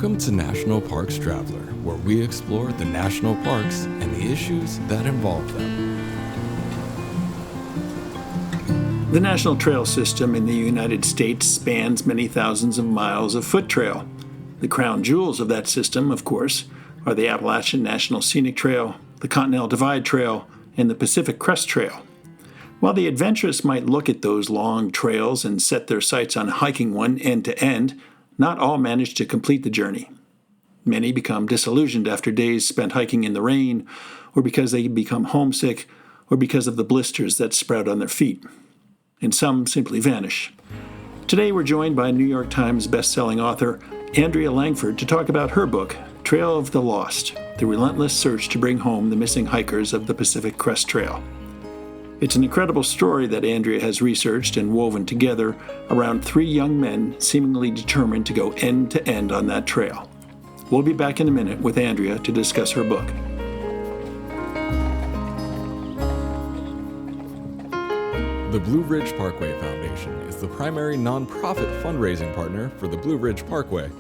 Welcome to National Parks Traveler, where we explore the national parks and the issues that involve them. The National Trail System in the United States spans many thousands of miles of foot trail. The crown jewels of that system, of course, are the Appalachian National Scenic Trail, the Continental Divide Trail, and the Pacific Crest Trail. While the adventurous might look at those long trails and set their sights on hiking one end to end, not all manage to complete the journey. Many become disillusioned after days spent hiking in the rain, or because they become homesick, or because of the blisters that sprout on their feet. And some simply vanish. Today we're joined by New York Times Bestselling author Andrea Lankford to talk about her book, Trail of the Lost, The Relentless Search to Bring Home the Missing Hikers of the Pacific Crest Trail. It's an incredible story that Andrea has researched and woven together around three young men seemingly determined to go end to end on that trail. We'll be back in a minute with Andrea to discuss her book. The Blue Ridge Parkway Foundation is the primary nonprofit fundraising partner for the Blue Ridge Parkway.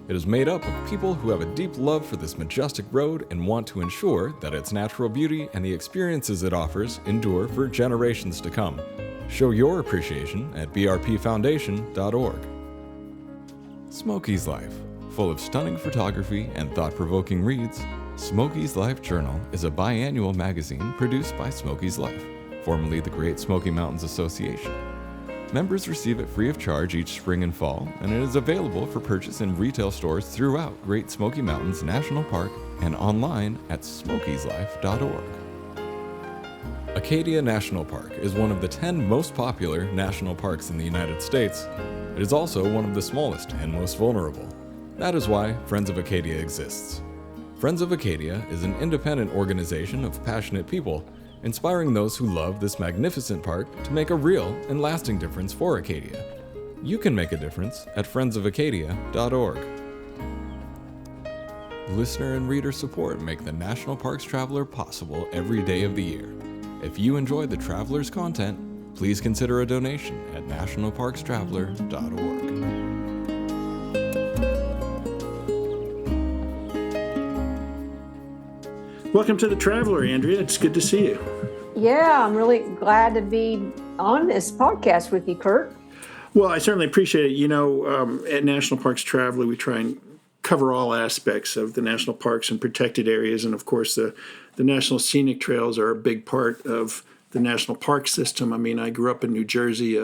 It is made up of people who have a deep love for this majestic road and want to ensure that its natural beauty and the experiences it offers endure for generations to come. Show your appreciation at brpfoundation.org. Smokey's Life. Full of stunning photography and thought-provoking reads, Smokey's Life Journal is a biannual magazine produced by Smokey's Life, formerly the Great Smoky Mountains Association. Members receive it free of charge each spring and fall, and it is available for purchase in retail stores throughout Great Smoky Mountains National Park and online at smokieslife.org. Acadia National Park is one of the 10 most popular national parks in the United States. It is also one of the smallest and most vulnerable. That is why Friends of Acadia exists. Friends of Acadia is an independent organization of passionate people inspiring those who love this magnificent park to make a real and lasting difference for Acadia. You can make a difference at friendsofacadia.org. Listener and reader support make the National Parks Traveler possible every day of the year. If you enjoy the Traveler's content, please consider a donation at nationalparkstraveler.org. Welcome to The Traveler, Andrea. It's good to see you. Yeah, I'm really glad to be on this podcast with you, Kurt. Well, I certainly appreciate it. You know, at National Parks Traveler, we try and cover all aspects of the national parks and protected areas. And, of course, the National Scenic Trails are a big part of the national park system. I mean, I grew up in New Jersey,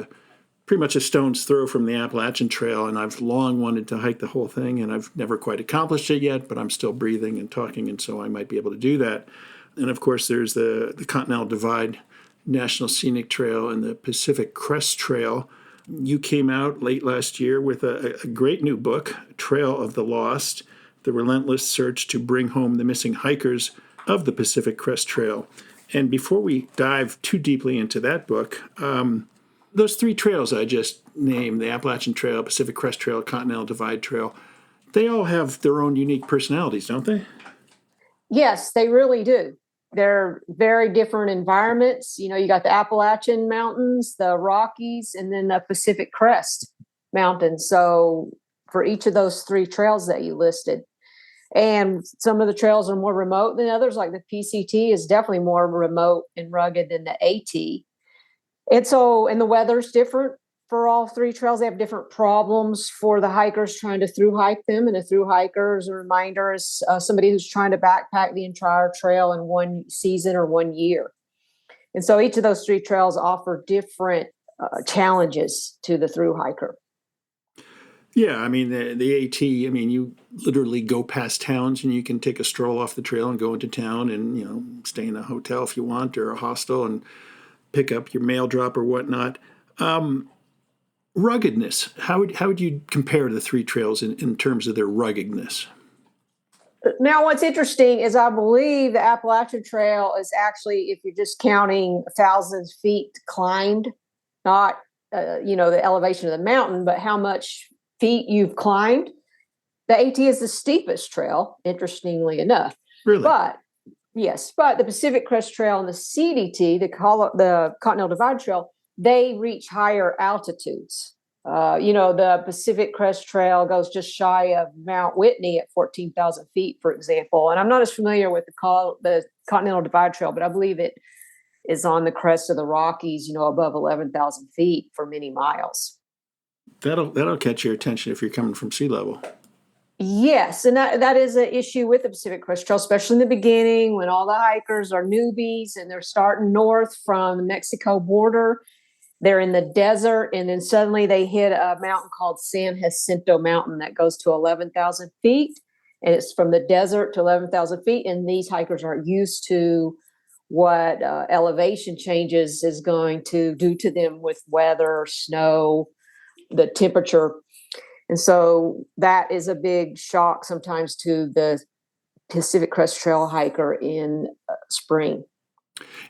pretty much a stone's throw from the Appalachian Trail, and I've long wanted to hike the whole thing, and I've never quite accomplished it yet, but I'm still breathing and talking, and so I might be able to do that. And, of course, there's the Continental Divide National Scenic Trail and the Pacific Crest Trail. You came out late last year with a great new book, Trail of the Lost, The Relentless Search to Bring Home the Missing Hikers of the Pacific Crest Trail. And before we dive too deeply into that book, those three trails I just named, the Appalachian Trail, Pacific Crest Trail, Continental Divide Trail, they all have their own unique personalities, don't they? Yes, they really do. They're very different environments. You know, you got the Appalachian Mountains, the Rockies, and then the Pacific Crest Mountains. So for each of those three trails that you listed. And some of the trails are more remote than others, like the PCT is definitely more remote and rugged than the AT. And the weather's different for all three trails. They have different problems for the hikers trying to through hike them. And a through hiker, as a reminder, is somebody who's trying to backpack the entire trail in one season or 1 year. And so each of those three trails offer different challenges to the through hiker. Yeah, I mean, the AT, I mean, you literally go past towns and you can take a stroll off the trail and go into town and, you know, stay in a hotel if you want or a hostel and pick up your mail drop or whatnot. Ruggedness, how would you compare the three trails in terms of their ruggedness? Now, what's interesting is I believe the Appalachian Trail is actually, if you're just counting 1,000 feet climbed, not, the elevation of the mountain, but how much feet you've climbed. The AT is the steepest trail, interestingly enough. Really? But the Pacific Crest Trail and the CDT, the Continental Divide Trail, they reach higher altitudes. The Pacific Crest Trail goes just shy of Mount Whitney at 14,000 feet, for example. And I'm not as familiar with the Continental Divide Trail, but I believe it is on the crest of the Rockies, above 11,000 feet for many miles. That'll catch your attention if you're coming from sea level. Yes, and that is an issue with the Pacific Crest Trail, especially in the beginning when all the hikers are newbies and they're starting north from the Mexico border. They're in the desert, and then suddenly they hit a mountain called San Jacinto Mountain that goes to 11,000 feet, and it's from the desert to 11,000 feet, and these hikers aren't used to what elevation changes is going to do to them with weather, snow, the temperature. And so that is a big shock sometimes to the Pacific Crest Trail hiker in spring.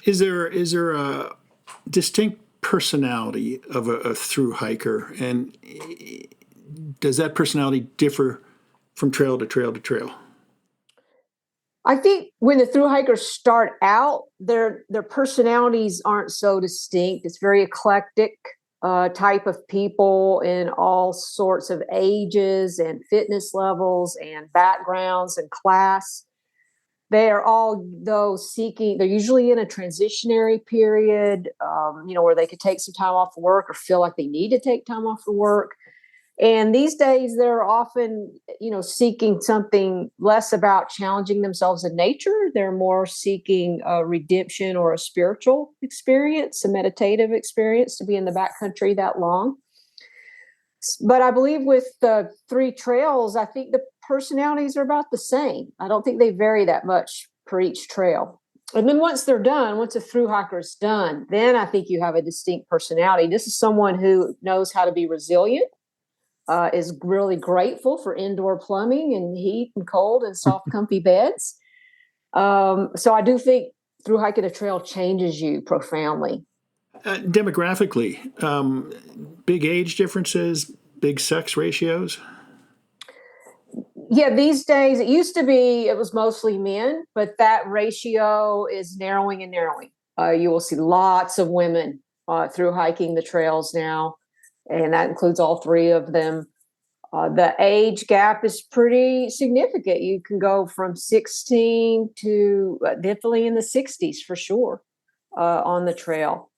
Is there a distinct personality of a through hiker, and does that personality differ from trail to trail to trail? I think when the through hikers start out, their personalities aren't so distinct. It's very eclectic type of people in all sorts of ages and fitness levels and backgrounds and class. They are all, though, they're usually in a transitionary period, where they could take some time off of work or feel like they need to take time off of work. And these days, they're often, seeking something less about challenging themselves in nature. They're more seeking a redemption or a spiritual experience, a meditative experience to be in the backcountry that long. But I believe with the three trails, I think the personalities are about the same. I don't think they vary that much for each trail. And then once they're done, once a through hiker is done, then I think you have a distinct personality. This is someone who knows how to be resilient, is really grateful for indoor plumbing and heat and cold and soft, comfy beds. So I do think through hiking a trail changes you profoundly. Demographically, big age differences, big sex ratios? Yeah, these days, it was mostly men, but that ratio is narrowing and narrowing. You will see lots of women through hiking the trails now, and that includes all three of them. The age gap is pretty significant. You can go from 16 to definitely in the 60s for sure on the trail.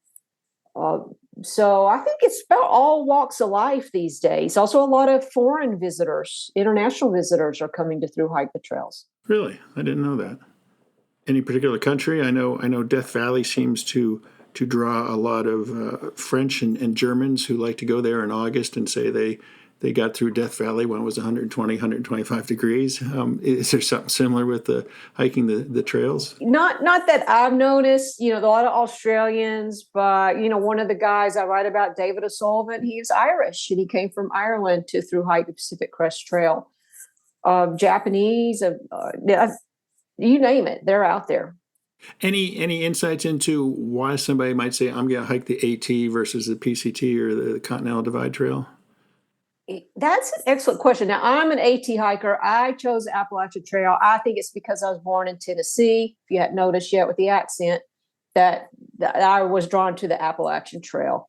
So I think it's about all walks of life these days. Also, a lot of foreign visitors, international visitors are coming to through hike the trails. Really? I didn't know that. Any particular country? I know Death Valley seems to draw a lot of French and Germans who like to go there in August and say they got through Death Valley when it was 120, 125 degrees. Is there something similar with the hiking the trails? Not that I've noticed, a lot of Australians, but, one of the guys I write about, David O'Sullivan, he's Irish and he came from Ireland to through hike the Pacific Crest Trail. Japanese, you name it, they're out there. Any insights into why somebody might say, I'm going to hike the AT versus the PCT or the Continental Divide Trail? That's an excellent question. Now, I'm an AT hiker. I chose the Appalachian Trail. I think it's because I was born in Tennessee. If you hadn't noticed yet with the accent, that I was drawn to the Appalachian Trail.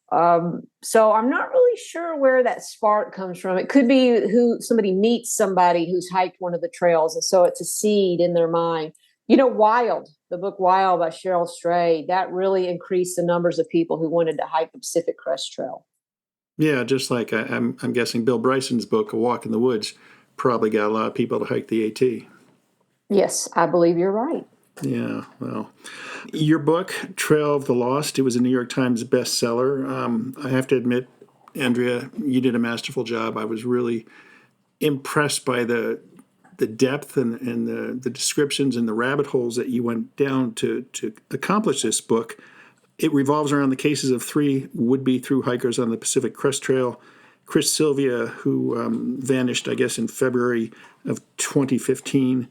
So I'm not really sure where that spark comes from. It could be somebody meets somebody who's hiked one of the trails, and so it's a seed in their mind. Wild, the book Wild by Cheryl Stray, that really increased the numbers of people who wanted to hike the Pacific Crest Trail. Yeah, just like I'm guessing Bill Bryson's book, A Walk in the Woods, probably got a lot of people to hike the AT. Yes, I believe you're right. Yeah, well, your book, Trail of the Lost, it was a New York Times bestseller. I have to admit, Andrea, you did a masterful job. I was really impressed by the depth and the descriptions and the rabbit holes that you went down to accomplish this book. It revolves around the cases of three would-be through hikers on the Pacific Crest Trail. Chris Sylvia, who vanished, I guess, in February of 2015.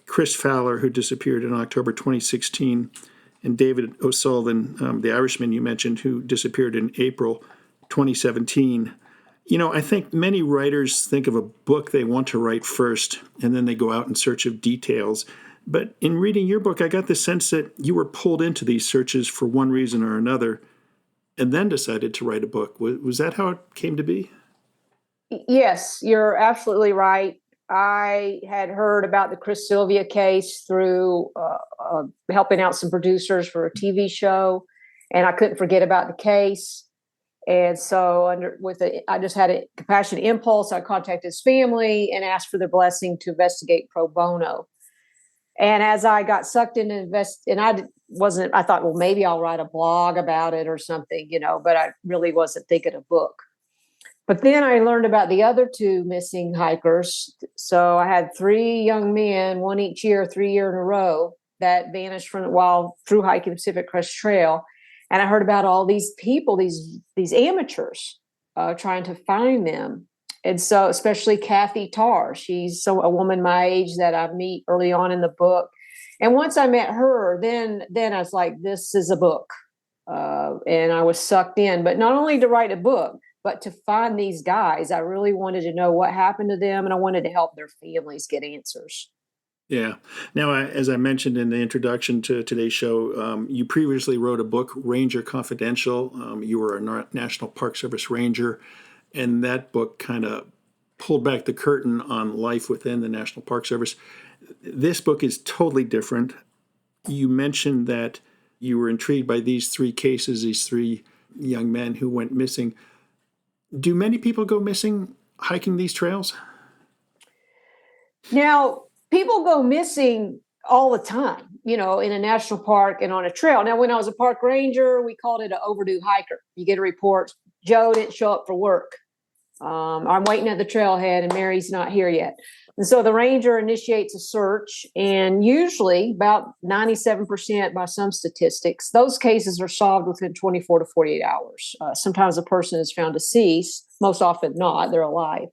Chris Fowler, who disappeared in October 2016. And David O'Sullivan, the Irishman you mentioned, who disappeared in April 2017. I think many writers think of a book they want to write first, and then they go out in search of details. But in reading your book, I got the sense that you were pulled into these searches for one reason or another, and then decided to write a book. Was that how it came to be? Yes, you're absolutely right. I had heard about the Chris Sylvia case through helping out some producers for a TV show, and I couldn't forget about the case. And so, I just had a compassionate impulse. I contacted his family and asked for their blessing to investigate pro bono. And as I got sucked into and I thought, well, maybe I'll write a blog about it or something, but I really wasn't thinking a book. But then I learned about the other two missing hikers. So I had three young men, one each year, 3 years in a row, that vanished while through hiking the Pacific Crest Trail. And I heard about all these people, these amateurs, trying to find them. And so, especially Kathy Tarr, she's a woman my age that I meet early on in the book. And once I met her, then I was like, this is a book. And I was sucked in, but not only to write a book, but to find these guys. I really wanted to know what happened to them, and I wanted to help their families get answers. Yeah. Now, as I mentioned in the introduction to today's show, you previously wrote a book, Ranger Confidential. You were a National Park Service ranger, and that book kind of pulled back the curtain on life within the National Park Service. This book is totally different. You mentioned that you were intrigued by these three cases, these three young men who went missing. Do many people go missing hiking these trails? Now, people go missing all the time, in a national park and on a trail. Now, when I was a park ranger, we called it an overdue hiker. You get a report, Joe didn't show up for work. I'm waiting at the trailhead and Mary's not here yet. And so the ranger initiates a search, and usually about 97% by some statistics, those cases are solved within 24 to 48 hours. Sometimes a person is found deceased, most often not, they're alive.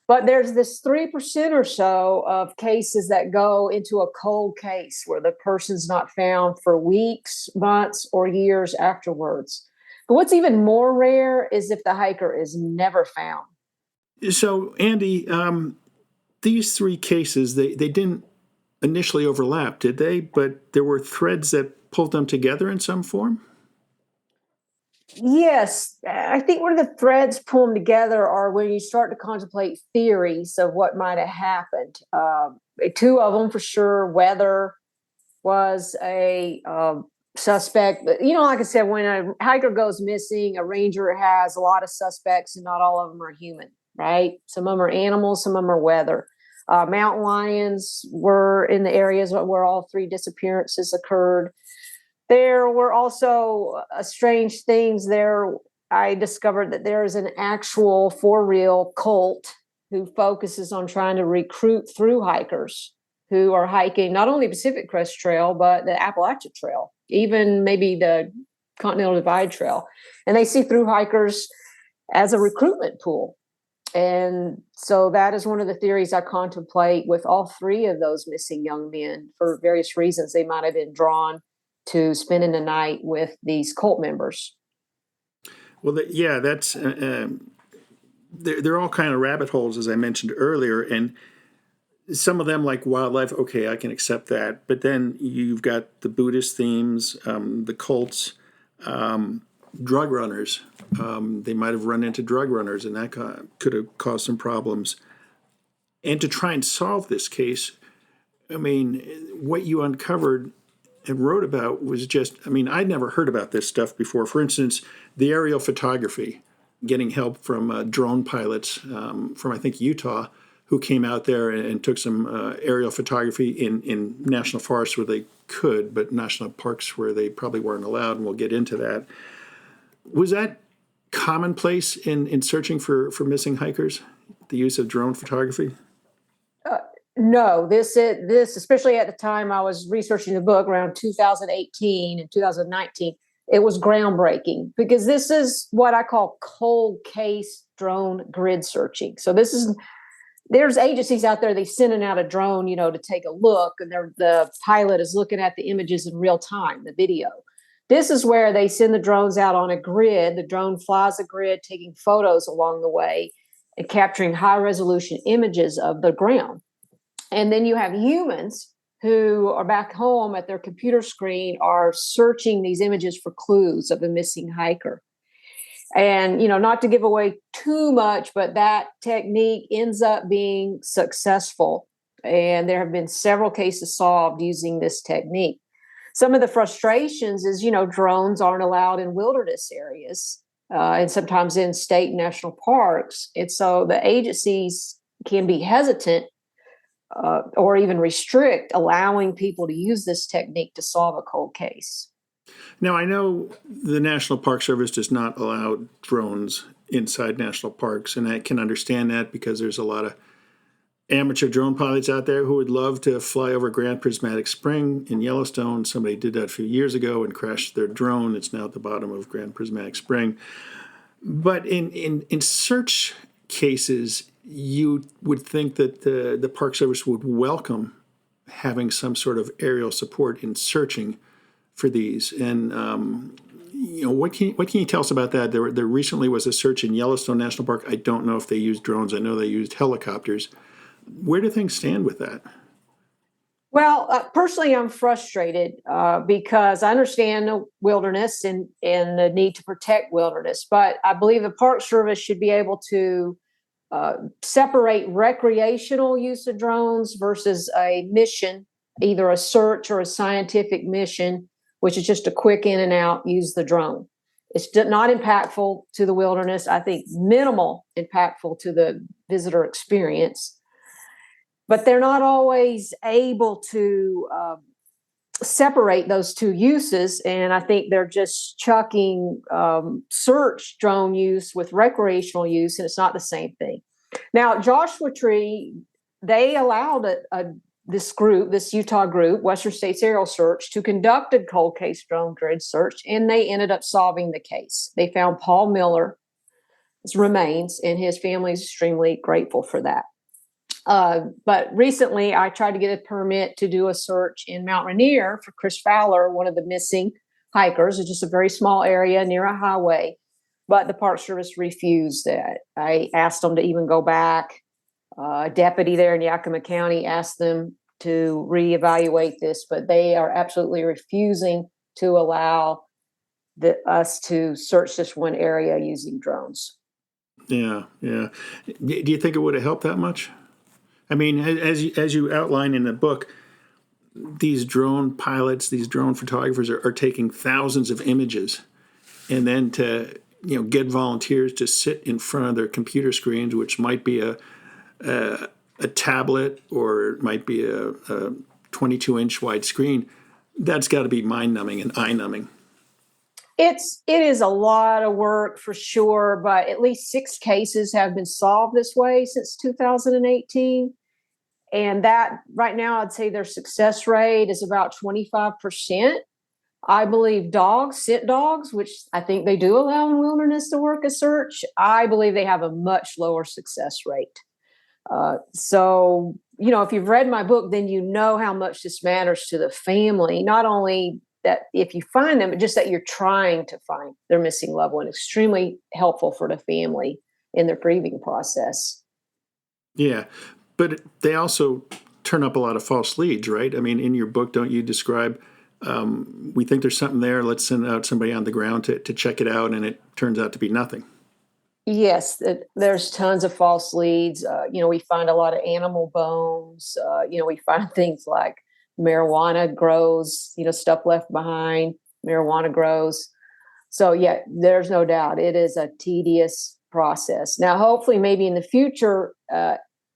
But there's this 3% or so of cases that go into a cold case where the person's not found for weeks, months, or years afterwards. But what's even more rare is if the hiker is never found. So, Andy, these three cases, they didn't initially overlap, did they? But there were threads that pulled them together in some form? Yes, I think one of the threads pull them together are when you start to contemplate theories of what might have happened. Two of them for sure. Weather was a suspect. But, like I said, when a hiker goes missing, a ranger has a lot of suspects, and not all of them are human, right? Some of them are animals, some of them are weather. Mountain lions were in the areas where all three disappearances occurred. There were also strange things there. I discovered that there is an actual for-real cult who focuses on trying to recruit through hikers who are hiking not only Pacific Crest Trail, but the Appalachian Trail, even maybe the Continental Divide Trail. And they see through hikers as a recruitment pool. And so that is one of the theories I contemplate with all three of those missing young men. For various reasons, they might have been drawn to spending the night with these cult members. Well, that's they're all kind of rabbit holes, as I mentioned earlier, and some of them, like wildlife, okay, I can accept that. But then you've got the Buddhist themes, the cults, drug runners. They might have run into drug runners, and that could have caused some problems. And to try and solve this case, I mean, what you uncovered and wrote about was I'd never heard about this stuff before. For instance, the aerial photography, getting help from drone pilots from, I think, Utah, who came out there and took some aerial photography in national forests where they could, but national parks where they probably weren't allowed, and we'll get into that. Was that commonplace in searching for missing hikers, the use of drone photography? No, this especially at the time I was researching the book around 2018 and 2019, it was groundbreaking because this is what I call cold case drone grid searching. So there's agencies out there, they sending out a drone, to take a look, and the pilot is looking at the images in real time, the video. This is where they send the drones out on a grid. The drone flies a grid, taking photos along the way and capturing high resolution images of the ground. And then you have humans who are back home at their computer screen are searching these images for clues of a missing hiker. And, not to give away too much, but that technique ends up being successful. And there have been several cases solved using this technique. Some of the frustrations is, drones aren't allowed in wilderness areas and sometimes in state and national parks. And so the agencies can be hesitant or even restrict allowing people to use this technique to solve a cold case. Now, I know the National Park Service does not allow drones inside national parks, and I can understand that because there's a lot of amateur drone pilots out there who would love to fly over Grand Prismatic Spring in Yellowstone. Somebody did that a few years ago and crashed their drone. It's now at the bottom of Grand Prismatic Spring. But in search cases, you would think that the Park Service would welcome having some sort of aerial support in searching for these. And what can you tell us about that? There recently was a search in Yellowstone National Park. I don't know if they used drones. I know they used helicopters. Where do things stand with that? Well, personally, I'm frustrated because I understand the wilderness and the need to protect wilderness, but I believe the Park Service should be able to separate recreational use of drones versus a mission, either a search or a scientific mission, which is just a quick in and out, use the drone. It's not impactful to the wilderness. I think minimal impactful to the visitor experience. But they're not always able to separate those two uses. And I think they're just chucking search drone use with recreational use, and it's not the same thing. Now, Joshua Tree, they allowed this Utah group, Western States Aerial Search, to conduct a cold case drone grid search, and they ended up solving the case. They found Paul Miller's remains, and his family is extremely grateful for that. But recently, I tried to get a permit to do a search in Mount Rainier for Chris Fowler, one of the missing hikers. It's just a very small area near a highway, but the Park Service refused that. I asked them to even go back. A deputy there in Yakima County asked them to reevaluate this, but they are absolutely refusing to allow us to search this one area using drones. Yeah. Do you think it would have helped that much? I mean, as you outline in the book, these drone pilots, these drone photographers are taking thousands of images, and then to get volunteers to sit in front of their computer screens, which might be a tablet or it might be a 22-inch wide screen. That's got to be mind-numbing and eye-numbing. It is a lot of work for sure, but at least 6 cases have been solved this way since 2018. And that right now, I'd say their success rate is about 25%. I believe scent dogs, which I think they do allow in wilderness to work a search, I believe they have a much lower success rate. So, if you've read my book, then you know how much this matters to the family, not only that if you find them, but just that you're trying to find their missing loved one. Extremely helpful for the family in their grieving process. Yeah, but they also turn up a lot of false leads, right? I mean, in your book, don't you describe, we think there's something there, let's send out somebody on the ground to check it out, and it turns out to be nothing. Yes, there's tons of false leads. We find a lot of animal bones. We find things like marijuana grows, stuff left behind, marijuana grows. So yeah, there's no doubt it is a tedious process. Now, hopefully maybe in the future,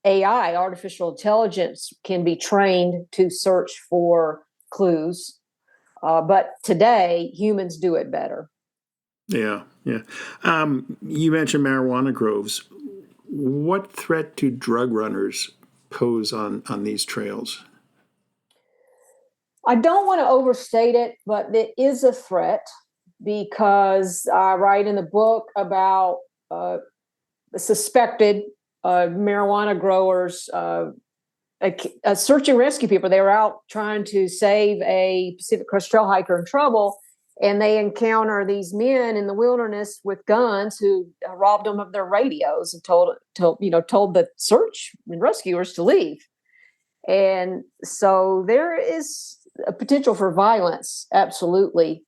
AI, artificial intelligence, can be trained to search for clues. But today, humans do it better. Yeah. You mentioned marijuana groves. What threat do drug runners pose on these trails? I don't want to overstate it, but it is a threat because I write in the book about the suspected marijuana growers search and rescue people. They were out trying to save a Pacific Crest Trail hiker in trouble, and they encounter these men in the wilderness with guns who robbed them of their radios and told the search and rescuers to leave. And so there is a potential for violence, absolutely,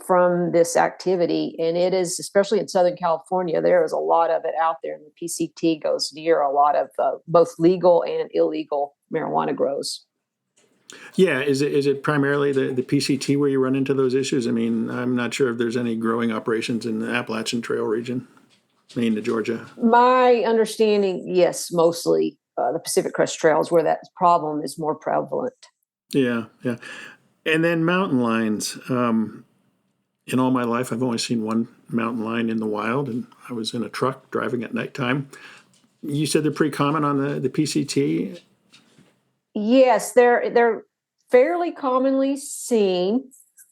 from this activity. And it is, especially in Southern California, there is a lot of it out there. And the PCT goes near a lot of both legal and illegal marijuana grows. Yeah, is it primarily the PCT where you run into those issues? I mean, I'm not sure if there's any growing operations in the Appalachian Trail region, Maine to Georgia. My understanding, yes, mostly the Pacific Crest Trail is where that problem is more prevalent. Yeah, yeah. And then mountain lions. In all my life, I've only seen one mountain lion in the wild, and I was in a truck driving at nighttime. You said they're pretty common on the PCT? Yes, they're fairly commonly seen.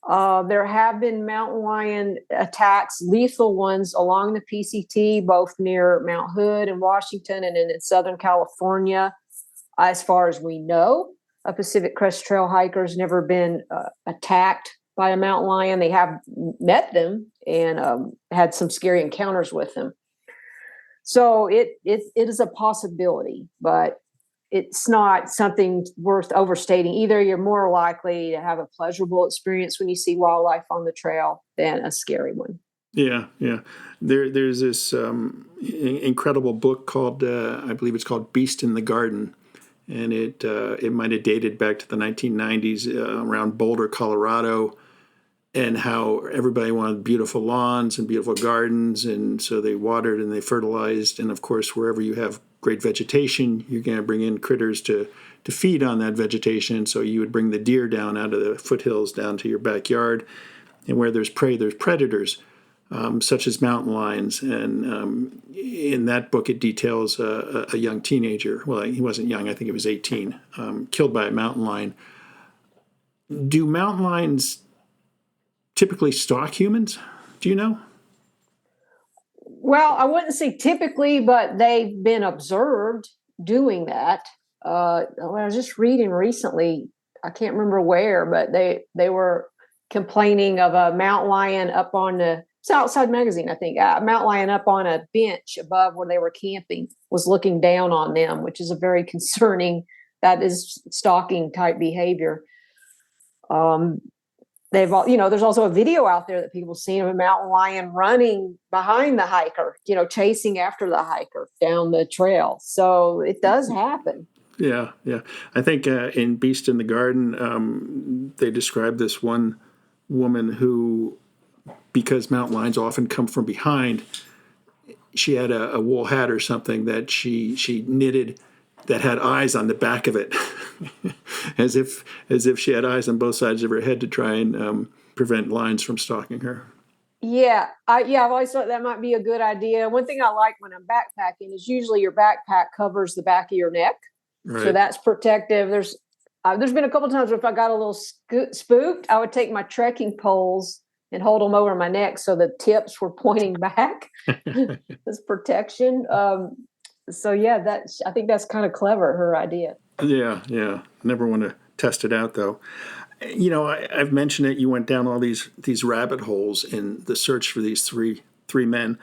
There have been mountain lion attacks, lethal ones along the PCT, both near Mount Hood in Washington and in Southern California. As far as we know, a Pacific Crest Trail hiker has never been attacked by a mountain lion. They have met them and had some scary encounters with them. So it is a possibility, but it's not something worth overstating. Either you're more likely to have a pleasurable experience when you see wildlife on the trail than a scary one. Yeah, yeah. There's this incredible book called, I believe it's called Beast in the Garden, and it might have dated back to the 1990s around Boulder, Colorado, and how everybody wanted beautiful lawns and beautiful gardens, and so they watered and they fertilized, and of course, wherever you have great vegetation, you're going to bring in critters to feed on that vegetation. So you would bring the deer down out of the foothills down to your backyard, and where there's prey, there's predators, such as mountain lions. And in that book, it details a young teenager. Well, he wasn't young; I think he was 18, killed by a mountain lion. Do mountain lions typically stalk humans? Do you know? Well, I wouldn't say typically, but they've been observed doing that. I was just reading recently, I can't remember where, but they were complaining of a mountain lion up on it's Outside Magazine, I think, a mountain lion up on a bench above where they were camping was looking down on them, which is a very concerning, that is stalking type behavior. There's also a video out there that people seen of a mountain lion running behind the hiker, chasing after the hiker down the trail. So it does happen. Yeah, yeah. I think in Beast in the Garden, they described this one woman who, because mountain lions often come from behind, she had a wool hat or something that she knitted that had eyes on the back of it, as if she had eyes on both sides of her head to try and prevent lions from stalking her. Yeah, I've always thought that might be a good idea. One thing I like when I'm backpacking is usually your backpack covers the back of your neck, Right. So that's protective. There's been a couple of times where if I got a little spooked, I would take my trekking poles and hold them over my neck so the tips were pointing back. As protection. So yeah, I think that's kind of clever, her idea. Yeah, yeah. Never want to test it out though. I've mentioned it. You went down all these rabbit holes in the search for these three men.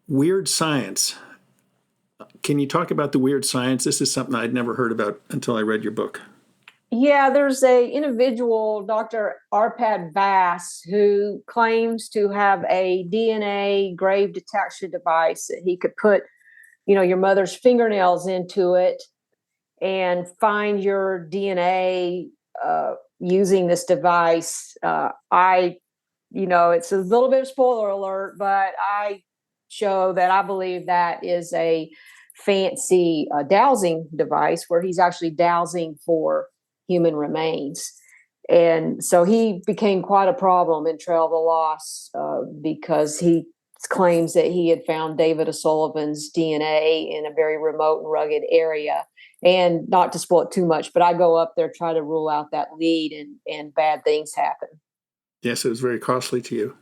Weird science. Can you talk about the weird science? This is something I'd never heard about until I read your book. Yeah, there's a individual, Dr. Arpad Vass, who claims to have a DNA grave detection device that he could put, your mother's fingernails into it and find your DNA using this device. It's a little bit of spoiler alert, but I show that I believe that is a fancy dowsing device where he's actually dowsing for human remains. And so he became quite a problem in Trail of the Lost because he claims that he had found David O'Sullivan's DNA in a very remote and rugged area. And not to spoil it too much, but I go up there, try to rule out that lead, and bad things happen. Yes, it was very costly to you.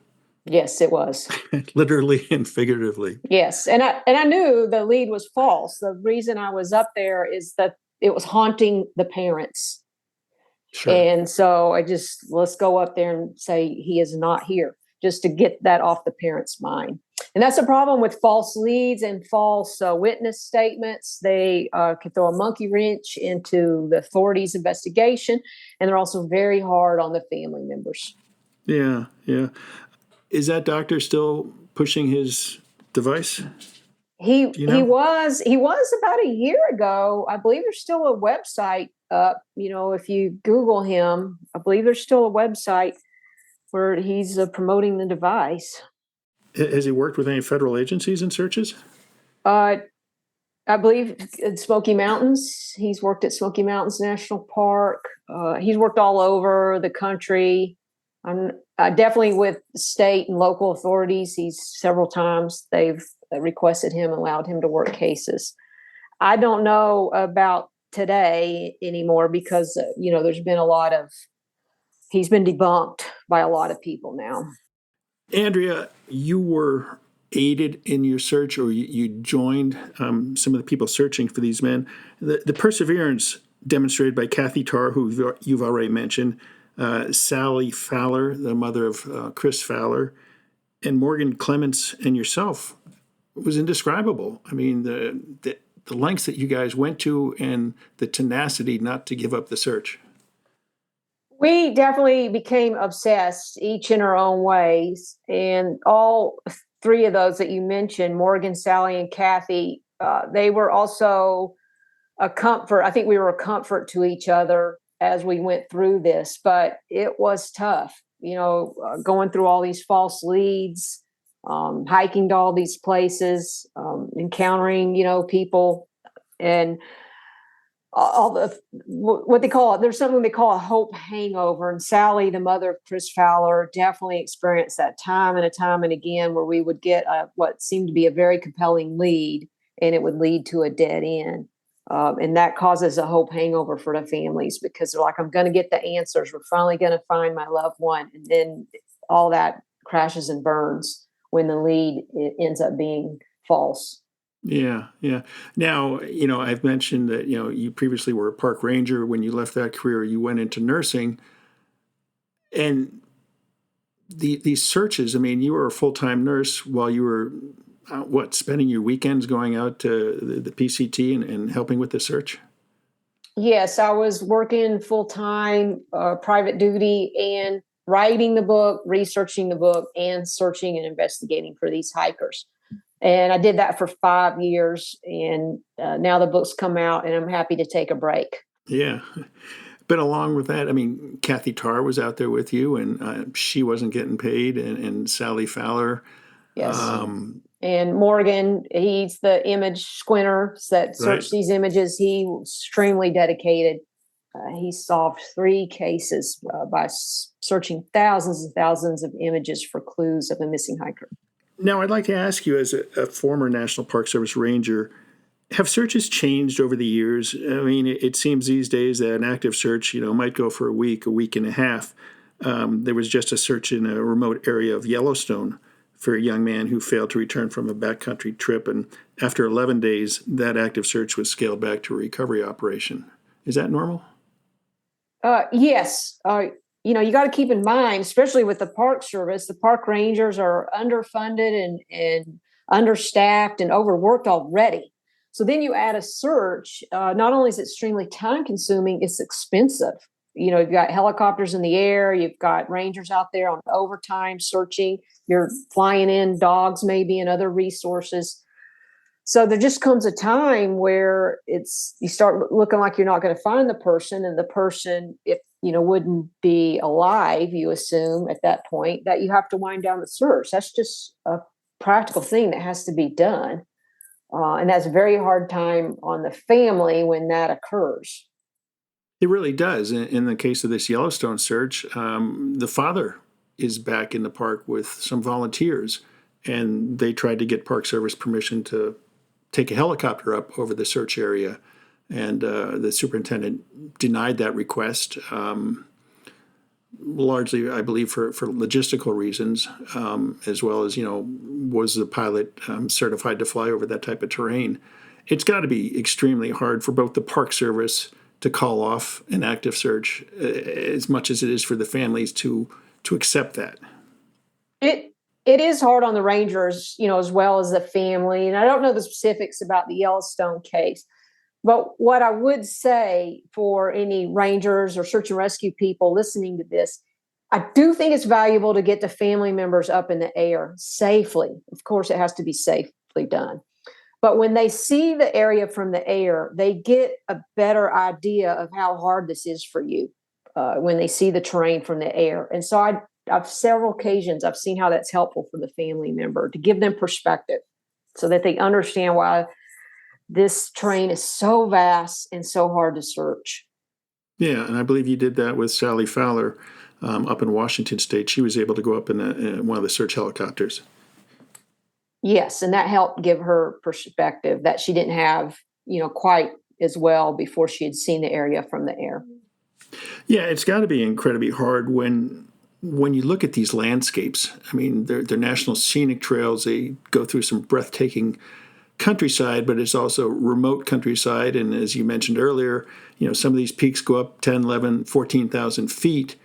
Yes, it was. Literally and figuratively. Yes. And I knew the lead was false. The reason I was up there is that it was haunting the parents. Sure. And so let's go up there and say he is not here. just to get that off the parent's mind. And that's a problem with false leads and false witness statements. They can throw a monkey wrench into the authorities' investigation, and they're also very hard on the family members. Yeah, yeah. Is that doctor still pushing his device? He was about a year ago. I believe there's still a website up. If you Google him, I believe there's still a website where he's promoting the device. Has he worked with any federal agencies in searches? I believe in Smoky Mountains. He's worked at Smoky Mountains National Park. He's worked all over the country. Definitely with state and local authorities. Several times they've requested him, allowed him to work cases. I don't know about today anymore because, there's been he's been debunked by a lot of people now. Andrea, you were aided in your search, or you joined some of the people searching for these men. The perseverance demonstrated by Kathy Tarr, who you've already mentioned, Sally Fowler, the mother of Chris Fowler, and Morgan Clements and yourself was indescribable. I mean, the lengths that you guys went to and the tenacity not to give up the search. We definitely became obsessed, each in our own ways. And all three of those that you mentioned, Morgan, Sally, and Kathy, they were also a comfort. I think we were a comfort to each other as we went through this, but it was tough, going through all these false leads, hiking to all these places, encountering, people, and all what they call it. There's something they call a hope hangover. And Sally, the mother of Chris Fowler, definitely experienced that time and again, where we would get what seemed to be a very compelling lead, and it would lead to a dead end. And that causes a hope hangover for the families because they're like, I'm going to get the answers. We're finally going to find my loved one. And then all that crashes and burns when the lead ends up being false. Yeah, yeah. Now, I've mentioned that, you previously were a park ranger. When you left that career, you went into nursing. And these searches, I mean, you were a full-time nurse while you were, spending your weekends going out to the PCT and helping with the search? Yes, I was working full-time, private duty, and writing the book, researching the book, and searching and investigating for these hikers. And I did that for 5 years, and now the book's come out, and I'm happy to take a break. Yeah. But along with that, I mean, Kathy Tarr was out there with you, and she wasn't getting paid, and Sally Fowler. Yes. And Morgan, he's the image squinter that searched these images. He was extremely dedicated. He solved 3 cases by searching thousands and thousands of images for clues of a missing hiker. Now, I'd like to ask you, as a former National Park Service ranger, have searches changed over the years? I mean, it seems these days that an active search, might go for a week and a half. There was just a search in a remote area of Yellowstone for a young man who failed to return from a backcountry trip. And after 11 days, that active search was scaled back to a recovery operation. Is that normal? Yes. You got to keep in mind, especially with the Park Service, the park rangers are underfunded and understaffed and overworked already. So then you add a search. Not only is it extremely time consuming, it's expensive. You've got helicopters in the air. You've got rangers out there on overtime searching. You're flying in dogs maybe and other resources. So there just comes a time where you start looking like you're not going to find the person, and the person, if wouldn't be alive, you assume at that point that you have to wind down the search. That's just a practical thing that has to be done. And that's a very hard time on the family when that occurs. It really does. In the case of this Yellowstone search, the father is back in the park with some volunteers, and they tried to get Park Service permission to take a helicopter up over the search area, and the superintendent denied that request, largely, I believe, for logistical reasons, as well as, was the pilot certified to fly over that type of terrain. It's got to be extremely hard for both the Park Service to call off an active search as much as it is for the families to accept that. It it is hard on the rangers, as well as the family. And I don't know the specifics about the Yellowstone case, but what I would say for any rangers or search and rescue people listening to this, I do think it's valuable to get the family members up in the air safely. Of course, it has to be safely done. But when they see the area from the air, they get a better idea of how hard this is for you when they see the terrain from the air. And so I've several occasions I've seen how that's helpful for the family member to give them perspective so that they understand why this terrain is so vast and so hard to search. Yeah, and I believe you did that with Sally Fowler up in Washington State. She was able to go up in one of the search helicopters. Yes, and that helped give her perspective that she didn't have, quite as well before she had seen the area from the air. Yeah, it's got to be incredibly hard when you look at these landscapes. I mean, they're national scenic trails. They go through some breathtaking countryside, but it's also remote countryside. And as you mentioned earlier, some of these peaks go up 10, 11, 14,000 feet.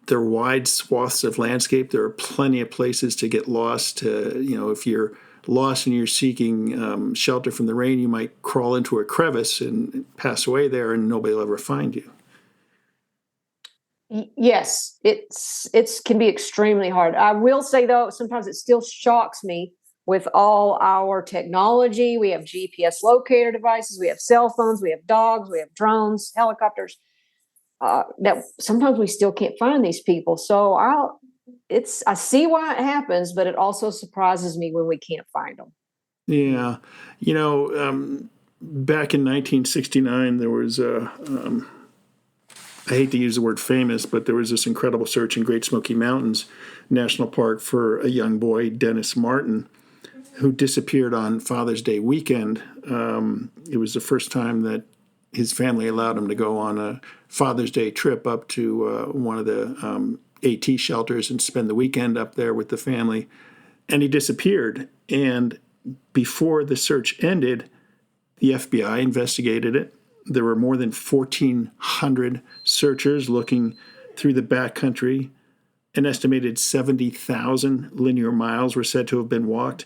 They're wide swaths of landscape. There are plenty of places to get lost. If you're lost and you're seeking shelter from the rain, you might crawl into a crevice and pass away there and nobody will ever find you. Yes, it's can be extremely hard. I will say though, sometimes it still shocks me with all our technology. We have GPS locator devices, we have cell phones, we have dogs, we have drones, helicopters. That sometimes we still can't find these people. So I see why it happens, but it also surprises me when we can't find them. Yeah, back in 1969, there was I hate to use the word famous, but there was this incredible search in Great Smoky Mountains National Park for a young boy, Dennis Martin, who disappeared on Father's Day weekend. It was the first time that his family allowed him to go on a Father's Day trip up to one of the AT shelters and spend the weekend up there with the family. And he disappeared. And before the search ended, the FBI investigated it. There were more than 1,400 searchers looking through the backcountry. An estimated 70,000 linear miles were said to have been walked.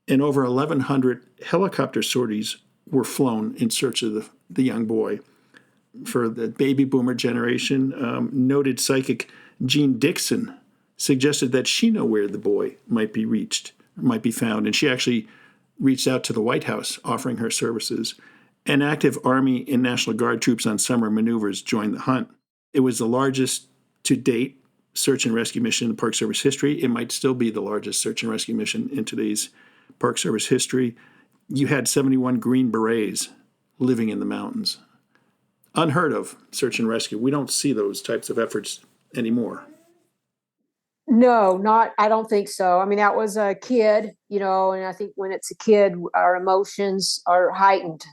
And over 1,100 helicopter sorties were flown in search of the young boy. For the baby boomer generation, noted psychic Jean Dixon suggested that she know where the boy might be found. And she actually reached out to the White House offering her services. And active Army and National Guard troops on summer maneuvers joined the hunt. It was the largest to date search and rescue mission in Park Service history. It might still be the largest search and rescue mission in today's Park Service history. You had 71 Green Berets living in the mountains. Unheard of search and rescue. We don't see those types of efforts anymore. No, I don't think so. I mean, that was a kid, and I think when it's a kid, our emotions are heightened,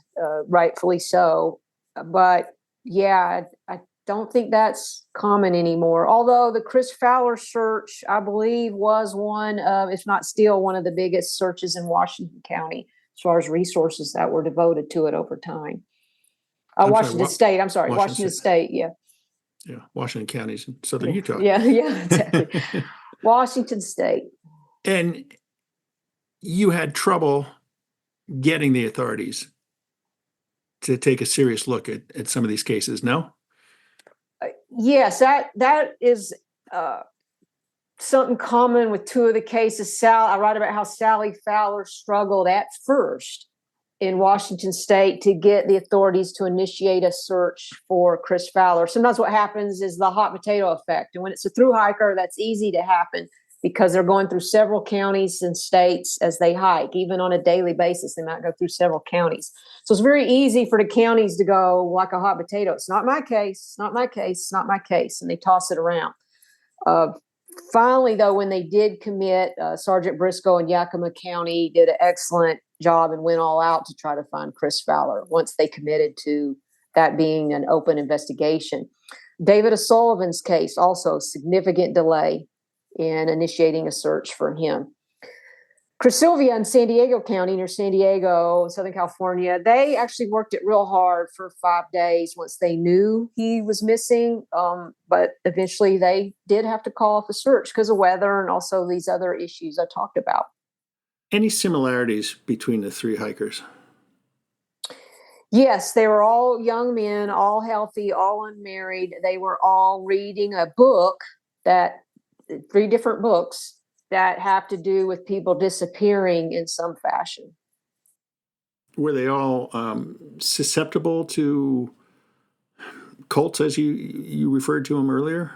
rightfully so. But yeah, I don't think that's common anymore. Although the Chris Fowler search, I believe, was one of, if not still, one of the biggest searches in Washington County as far as resources that were devoted to it over time. Washington State. I'm sorry, Washington State. Yeah. Yeah, Washington County's in southern Utah. Yeah, exactly. Washington State. And you had trouble getting the authorities to take a serious look at some of these cases, no? Yes, that is something common with two of the cases. I write about how Sally Fowler struggled at first in Washington State to get the authorities to initiate a search for Chris Fowler. Sometimes what happens is the hot potato effect. And when it's a through hiker, that's easy to happen because they're going through several counties and states as they hike. Even on a daily basis, they might go through several counties. So it's very easy for the counties to go like a hot potato. It's not my case, it's not my case, it's not my case. And they toss it around. Finally, though, when they did commit, Sergeant Briscoe in Yakima County did an excellent job and went all out to try to find Chris Fowler once they committed to that being an open investigation. David O'Sullivan's case, also significant delay in initiating a search for him. Sylvia in San Diego County, near San Diego, Southern California, they actually worked it real hard for 5 days once they knew he was missing. But eventually they did have to call off a search because of weather and also these other issues I talked about. Any similarities between the three hikers? Yes, they were all young men, all healthy, all unmarried. They were all reading a book that 3 different books that have to do with people disappearing in some fashion. Were they all susceptible to cults, as you referred to them earlier?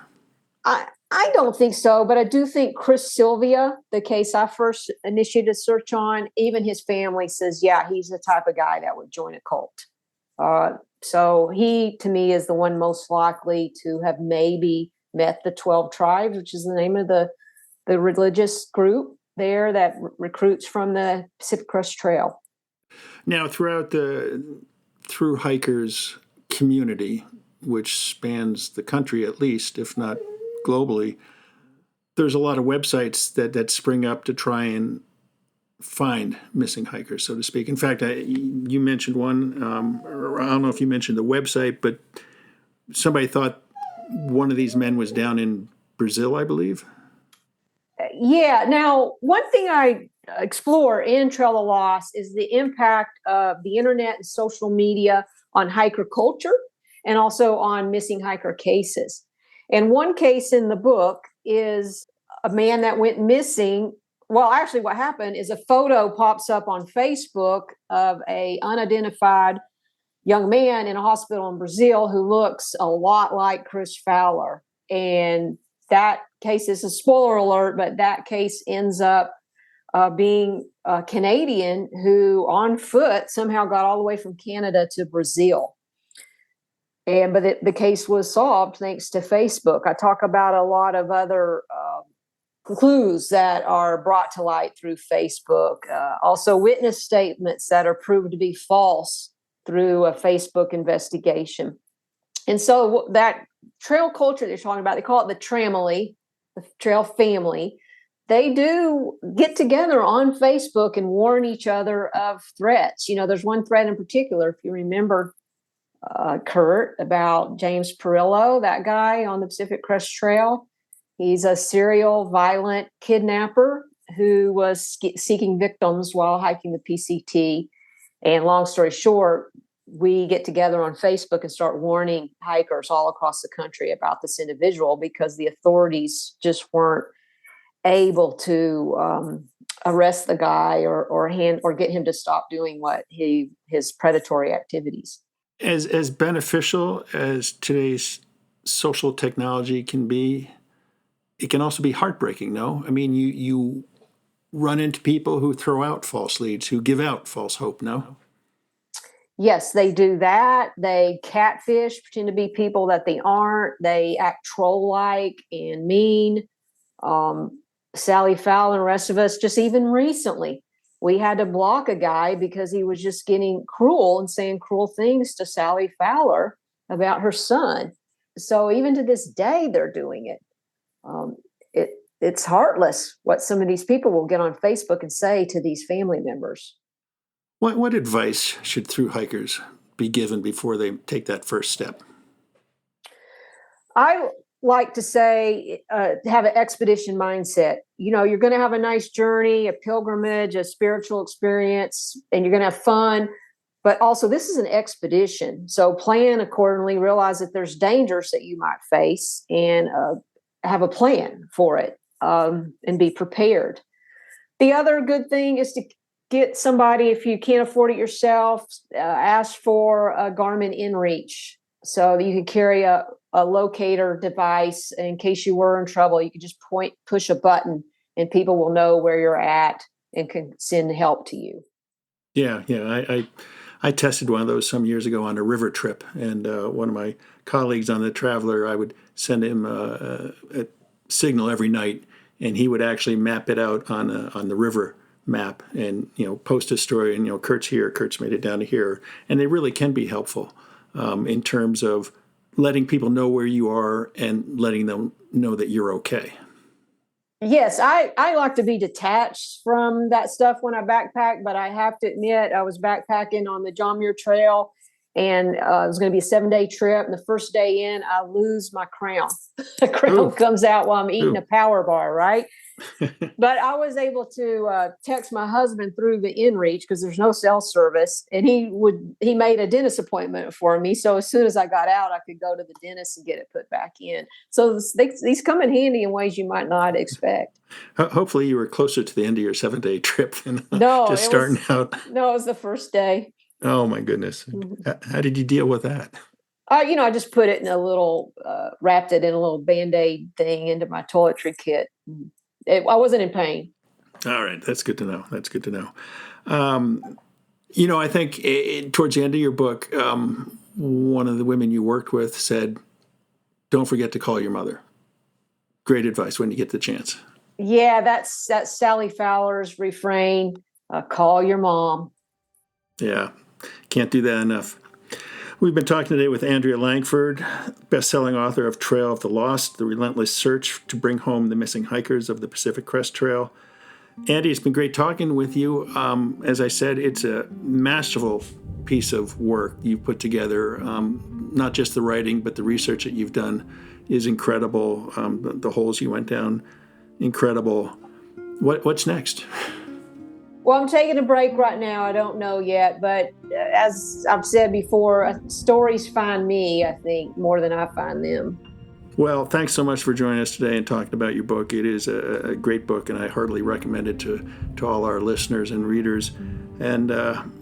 I don't think so, but I do think Chris Sylvia, the case I first initiated a search on, even his family says, yeah, he's the type of guy that would join a cult. So he, to me, is the one most likely to have maybe met the 12 Tribes, which is the name of the religious group there that recruits from the Pacific Crest Trail. Now, through hikers' community, which spans the country at least, if not globally, there's a lot of websites that spring up to try and find missing hikers, so to speak. In fact, you mentioned one, or I don't know if you mentioned the website, but somebody thought one of these men was down in Brazil, I believe. Yeah. Now, one thing I explore in Trail of Loss is the impact of the internet and social media on hiker culture and also on missing hiker cases. And one case in the book is a man that went missing. Well, actually, what happened is a photo pops up on Facebook of a unidentified young man in a hospital in Brazil who looks a lot like Chris Fowler. And that case is a spoiler alert, but that case ends up being a Canadian who on foot somehow got all the way from Canada to Brazil. But the case was solved thanks to Facebook. I talk about a lot of other clues that are brought to light through Facebook. Also witness statements that are proved to be false through a Facebook investigation. And so that trail culture they're talking about, they call it the Tramily, the trail family. They do get together on Facebook and warn each other of threats. You know, there's one threat in particular, if you remember, Kurt, about James Perillo, that guy on the Pacific Crest Trail. He's a serial violent kidnapper who was seeking victims while hiking the PCT. And long story short, we get together on Facebook and start warning hikers all across the country about this individual because the authorities just weren't able to arrest the guy or get him to stop doing his predatory activities. As beneficial as today's social technology can be, it can also be heartbreaking, no? I mean, you run into people who throw out false leads, who give out false hope, no? Yes, they do that. They catfish, pretend to be people that they aren't. They act troll-like and mean. Sally Fowler and the rest of us, just even recently, we had to block a guy because he was just getting cruel and saying cruel things to Sally Fowler about her son. So even to this day, they're doing it. It's heartless what some of these people will get on Facebook and say to these family members. What advice should through hikers be given before they take that first step? I like to say have an expedition mindset. You know, you're going to have a nice journey, a pilgrimage, a spiritual experience, and you're going to have fun. But also, this is an expedition. So plan accordingly, realize that there's dangers that you might face, and have a plan for it, and be prepared. The other good thing is to get somebody, if you can't afford it yourself, ask for a Garmin InReach so that you can carry a locator device in case you were in trouble. You can just push a button and people will know where you're at and can send help to you. Yeah. I tested one of those some years ago on a river trip, and one of my colleagues on the Traveler, I would send him a signal every night, and he would actually map it out on the river map and post a story, and Kurt's here, Kurt's made it down to here, and they really can be helpful in terms of letting people know where you are and letting them know that you're okay. Yes, I like to be detached from that stuff when I backpack, but I have to admit, I was backpacking on the John Muir Trail, and it was going to be a 7-day trip. And the first day in, I lose my crown. The crown Ooh. comes out while I'm eating Ooh. a power bar, right? But I was able to text my husband through the InReach because there's no cell service, and he made a dentist appointment for me. So as soon as I got out, I could go to the dentist and get it put back in. So these come in handy in ways you might not expect. Hopefully you were closer to the end of your 7-day trip than No, just starting out. No, it was the first day. Oh my goodness. How did you deal with that? I just put it in a little, wrapped it in a little Band-Aid thing into my toiletry kit. I wasn't in pain. All right. That's good to know. That's good to know. I think towards the end of your book, one of the women you worked with said, don't forget to call your mother. Great advice when you get the chance. Yeah, that's Sally Fowler's refrain, call your mom. Yeah, can't do that enough. We've been talking today with Andrea Lankford, best-selling author of Trail of the Lost, The Relentless Search to Bring Home the Missing Hikers of the Pacific Crest Trail. Andy, it's been great talking with you. As I said, it's a masterful piece of work you've put together. Not just the writing, but the research that you've done is incredible. The holes you went down, incredible. What's next? Well, I'm taking a break right now. I don't know yet, but as I've said before, stories find me, I think, more than I find them. Well, thanks so much for joining us today and talking about your book. It is a great book, and I heartily recommend it to all our listeners and readers. And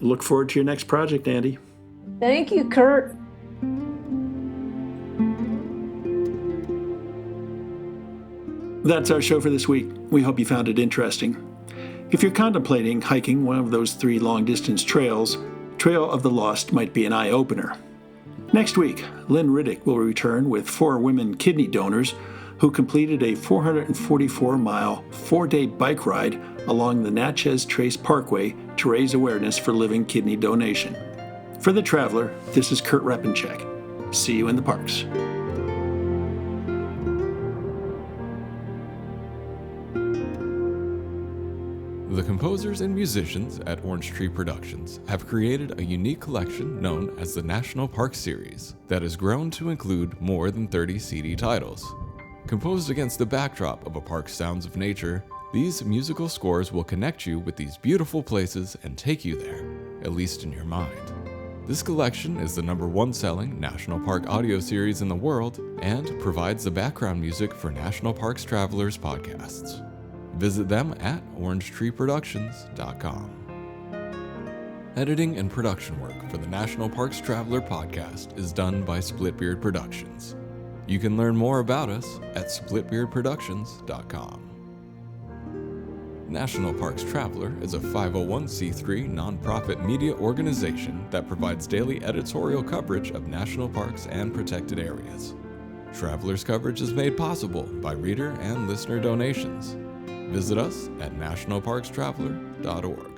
look forward to your next project, Andy. Thank you, Kurt. That's our show for this week. We hope you found it interesting. If you're contemplating hiking one of those 3 long-distance trails, Trail of the Lost might be an eye-opener. Next week, Lynn Riddick will return with 4 women kidney donors who completed a 444-mile, 4-day bike ride along the Natchez Trace Parkway to raise awareness for living kidney donation. For The Traveler, this is Kurt Repenchek. See you in the parks. The composers and musicians at Orange Tree Productions have created a unique collection known as the National Park Series that has grown to include more than 30 CD titles. Composed against the backdrop of a park's sounds of nature, these musical scores will connect you with these beautiful places and take you there, at least in your mind. This collection is the #1 selling National Park audio series in the world and provides the background music for National Parks Travelers podcasts. Visit them at orangetreeproductions.com. Editing and production work for the National Parks Traveler podcast is done by Splitbeard Productions. You can learn more about us at splitbeardproductions.com. National Parks Traveler is a 501c3 nonprofit media organization that provides daily editorial coverage of national parks and protected areas. Traveler's coverage is made possible by reader and listener donations. Visit us at nationalparkstraveler.org.